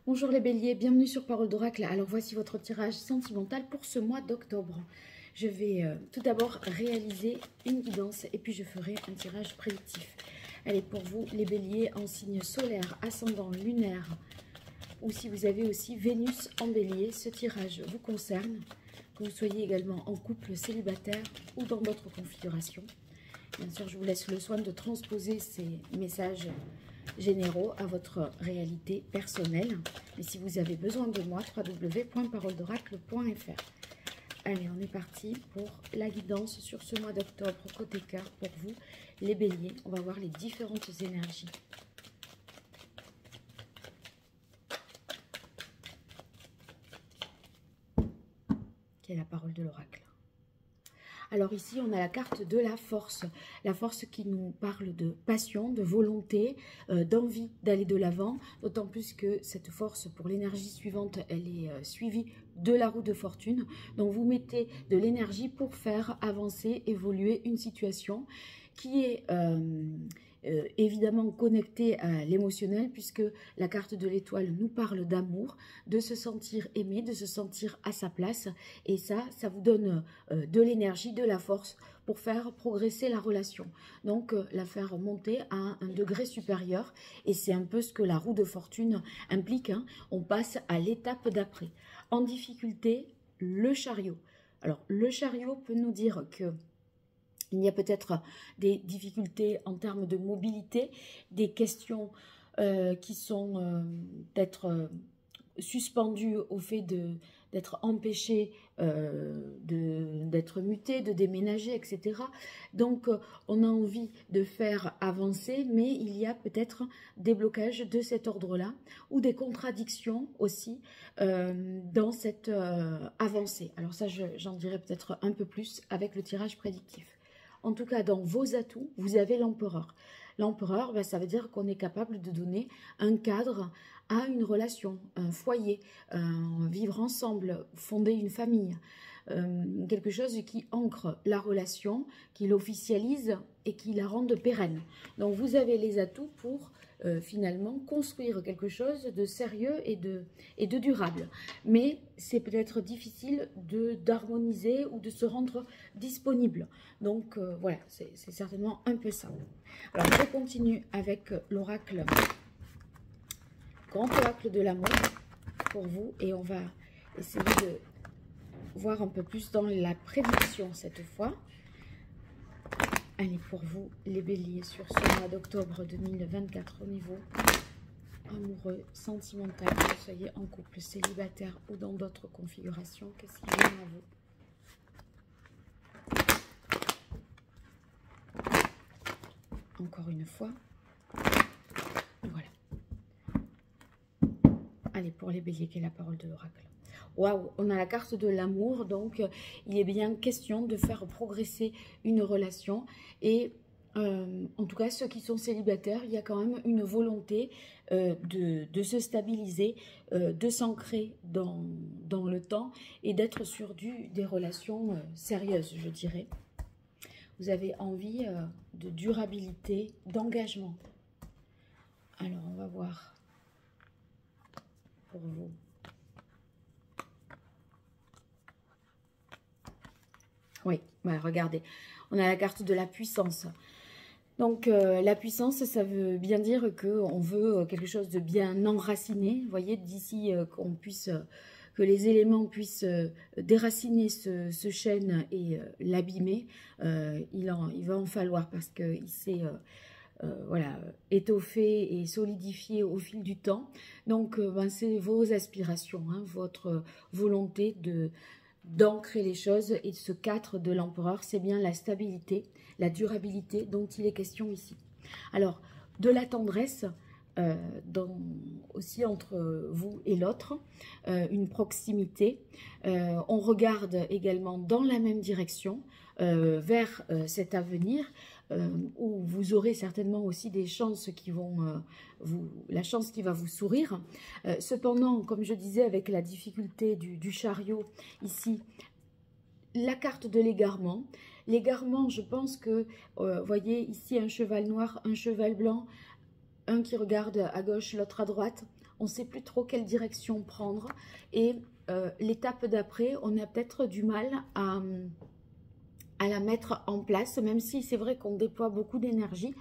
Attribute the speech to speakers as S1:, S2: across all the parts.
S1: Bonjour les béliers, bienvenue sur Parole d'Oracle. Alors voici votre tirage sentimental pour ce mois d'octobre. Je vais tout d'abord réaliser une guidance et puis je ferai un tirage prédictif. Allez, pour vous les béliers en signe solaire, ascendant, lunaire, ou si vous avez aussi Vénus en bélier, ce tirage vous concerne, que vous soyez également en couple, célibataire ou dans d'autres configurations. Bien sûr, je vous laisse le soin de transposer ces messages généraux à votre réalité personnelle. Mais si vous avez besoin de moi, www.paroledoracle.fr. Allez, on est parti pour la guidance sur ce mois d'octobre, côté cœur, pour vous, les béliers. On va voir les différentes énergies. Quelle est la parole de l'oracle? Alors ici, on a la carte de la force qui nous parle de passion, de volonté, d'envie d'aller de l'avant, d'autant plus que cette force, pour l'énergie suivante, elle est suivie de la roue de fortune. Donc vous mettez de l'énergie pour faire avancer, évoluer une situation qui est évidemment connectée à l'émotionnel, puisque la carte de l'étoile nous parle d'amour, de se sentir aimé, de se sentir à sa place, et ça vous donne de l'énergie, de la force pour faire progresser la relation, donc la faire monter à un degré supérieur, et c'est un peu ce que la roue de fortune implique, hein. On passe à l'étape d'après. En difficulté, le chariot. Alors le chariot peut nous dire que il y a peut-être des difficultés en termes de mobilité, des questions qui sont peut-être suspendues au fait d'être empêché, d'être muté, de déménager, etc. Donc, on a envie de faire avancer, mais il y a peut-être des blocages de cet ordre-là, ou des contradictions aussi dans cette avancée. Alors ça, j'en dirai peut-être un peu plus avec le tirage prédictif. En tout cas, dans vos atouts, vous avez l'empereur. L'empereur, ben, ça veut dire qu'on est capable de donner un cadre à une relation, un foyer, vivre ensemble, fonder une famille. Quelque chose qui ancre la relation, qui l'officialise et qui la rende pérenne. Donc vous avez les atouts pour finalement construire quelque chose de sérieux et de durable. Mais c'est peut-être difficile d'harmoniser ou de se rendre disponible. Donc voilà, c'est certainement un peu ça. Alors je continue avec l'oracle, grand oracle de l'amour pour vous, et on va essayer de voir un peu plus dans la prédiction cette fois. Allez, pour vous, les béliers, sur ce mois d'octobre 2024, au niveau amoureux, sentimental, que vous soyez en couple, célibataire ou dans d'autres configurations, qu'est-ce qui vient à vous? Encore une fois. Voilà. Allez, pour les béliers, quelle est la parole de l'oracle? Waouh, on a la carte de l'amour, donc il est bien question de faire progresser une relation. Et en tout cas, ceux qui sont célibataires, il y a quand même une volonté de se stabiliser, de s'ancrer dans le temps et d'être sur des relations sérieuses, je dirais. Vous avez envie de durabilité, d'engagement. Alors, on va voir pour vous. Oui, bah, regardez, on a la carte de la puissance. Donc, la puissance, ça veut bien dire qu'on veut quelque chose de bien enraciné. Vous voyez, d'ici que les éléments puissent déraciner ce chêne et l'abîmer, il va en falloir, parce qu'il s'est voilà, étoffé et solidifié au fil du temps. Donc, ben, c'est vos aspirations, hein, votre volonté d'ancrer les choses, et ce 4 de l'empereur, c'est bien la stabilité, la durabilité dont il est question ici. Alors, de la tendresse aussi entre vous et l'autre, une proximité. On regarde également dans la même direction, vers cet avenir, où vous aurez certainement aussi des chances qui vont la chance qui va vous sourire. Cependant, comme je disais, avec la difficulté du chariot ici, la carte de l'égarement. L'égarement, je pense que, voyez ici un cheval noir, un cheval blanc, un qui regarde à gauche, l'autre à droite. on ne sait plus trop quelle direction prendre. Et l'étape d'après, on a peut-être du mal à la mettre en place, même si c'est vrai qu'on déploie beaucoup d'énergie.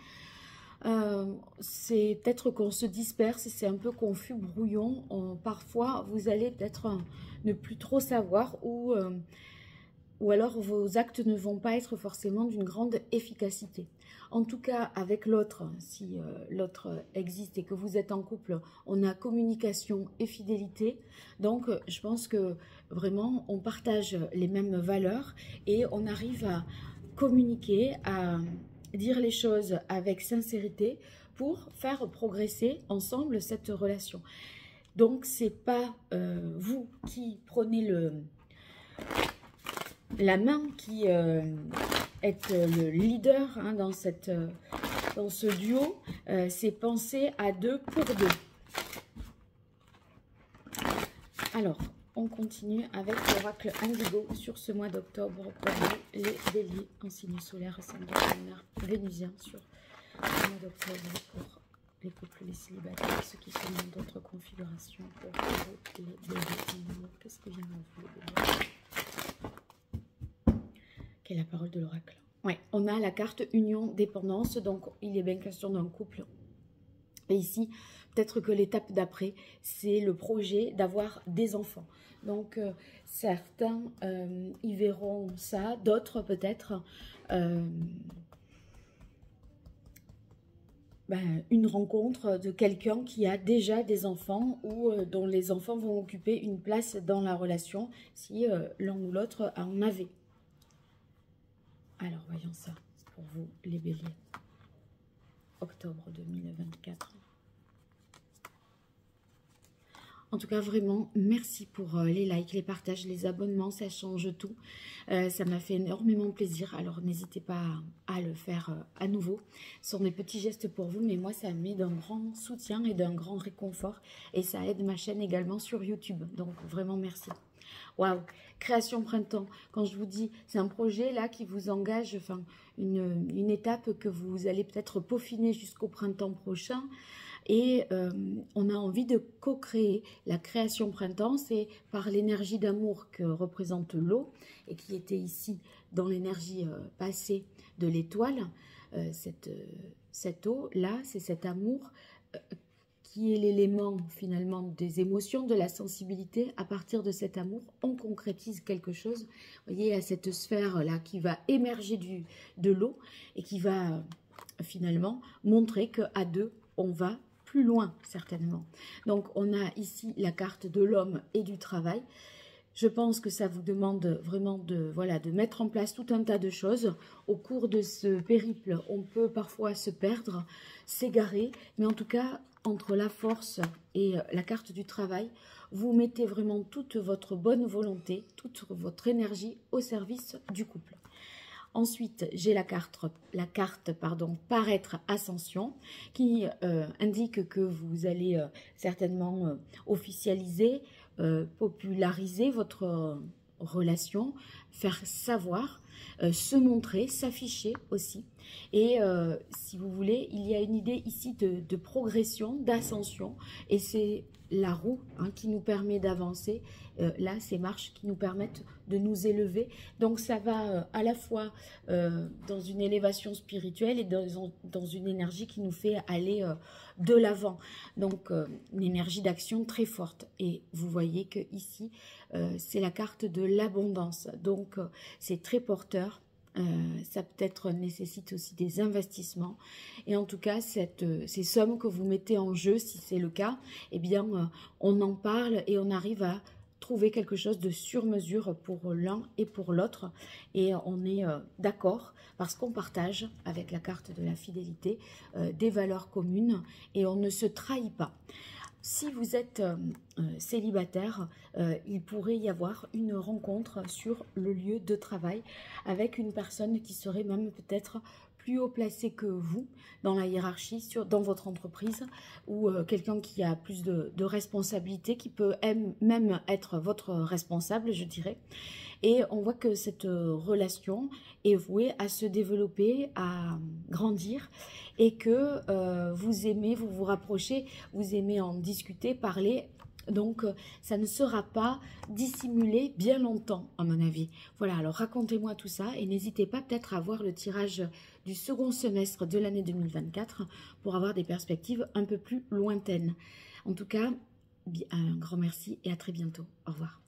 S1: C'est peut-être qu'on se disperse, c'est un peu confus, brouillon. Parfois, vous allez peut-être ne plus trop savoir ou alors vos actes ne vont pas être forcément d'une grande efficacité. En tout cas, avec l'autre, si l'autre existe et que vous êtes en couple, on a communication et fidélité. Donc, je pense que vraiment, on partage les mêmes valeurs et on arrive à communiquer, à dire les choses avec sincérité pour faire progresser ensemble cette relation. Donc, c'est pas vous qui prenez la main qui est le leader hein, dans ce duo, c'est penser à deux pour deux. Alors, on continue avec l'oracle Indigo sur ce mois d'octobre pour les béliers en signe solaire, ascendant lunaire vénusien sur le mois d'octobre pour les couples, les célibataires, ceux qui sont dans d'autres configurations pour les béliers. Qu'est-ce que vient à vous les béliers? Quelle est la parole de l'oracle? Ouais, on a la carte union dépendance, donc il est bien question d'un couple. Et ici, peut-être que l'étape d'après, c'est le projet d'avoir des enfants. Donc, certains y verront ça, d'autres peut-être une rencontre de quelqu'un qui a déjà des enfants ou dont les enfants vont occuper une place dans la relation si l'un ou l'autre en avait. Alors, voyons ça pour vous, les béliers. Octobre 2024. En tout cas, vraiment, merci pour les likes, les partages, les abonnements, ça change tout. Ça m'a fait énormément plaisir. Alors, n'hésitez pas à le faire à nouveau. Ce sont des petits gestes pour vous, mais moi, ça me met d'un grand soutien et d'un grand réconfort. Et ça aide ma chaîne également sur YouTube. Donc, vraiment, merci. Waouh, création printemps. Quand je vous dis, c'est un projet là qui vous engage, enfin, une étape que vous allez peut-être peaufiner jusqu'au printemps prochain. Et on a envie de co-créer la création printemps, c'est par l'énergie d'amour que représente l'eau et qui était ici dans l'énergie passée de l'étoile. Cette eau là, c'est cet amour qui est l'élément finalement des émotions, de la sensibilité. À partir de cet amour, on concrétise quelque chose. Vous voyez, il y a cette sphère là qui va émerger de l'eau et qui va finalement montrer qu'à deux, on va plus loin certainement. Donc on a ici la carte de l'homme et du travail. Je pense que ça vous demande vraiment de mettre en place tout un tas de choses. Au cours de ce périple, on peut parfois se perdre, s'égarer, mais en tout cas, entre la force et la carte du travail, vous mettez vraiment toute votre bonne volonté, toute votre énergie au service du couple. Ensuite, j'ai la carte paraître ascension qui indique que vous allez certainement officialiser, populariser votre relation, faire savoir, se montrer, s'afficher aussi. Et si vous voulez, il y a une idée ici de progression, d'ascension et c'est la roue qui nous permet d'avancer, là ces marches qui nous permettent de nous élever, donc ça va à la fois dans une élévation spirituelle et dans une énergie qui nous fait aller de l'avant, donc une énergie d'action très forte. Et vous voyez que ici c'est la carte de l'abondance, donc c'est très porteur. Ça peut-être nécessite aussi des investissements et en tout cas ces sommes que vous mettez en jeu, si c'est le cas, eh bien on en parle et on arrive à trouver quelque chose de sur mesure pour l'un et pour l'autre et on est d'accord parce qu'on partage avec la carte de la fidélité des valeurs communes et on ne se trahit pas. Si vous êtes célibataire, il pourrait y avoir une rencontre sur le lieu de travail avec une personne qui serait même peut-être plus haut placé que vous dans la hiérarchie, dans votre entreprise, ou quelqu'un qui a plus de responsabilités, qui peut même être votre responsable, je dirais. Et on voit que cette relation est vouée à se développer, à grandir, et que vous aimez, vous vous rapprochez, vous aimez en discuter, parler. Donc, ça ne sera pas dissimulé bien longtemps, à mon avis. Voilà, alors racontez-moi tout ça et n'hésitez pas peut-être à voir le tirage du second semestre de l'année 2024 pour avoir des perspectives un peu plus lointaines. En tout cas, un grand merci et à très bientôt. Au revoir.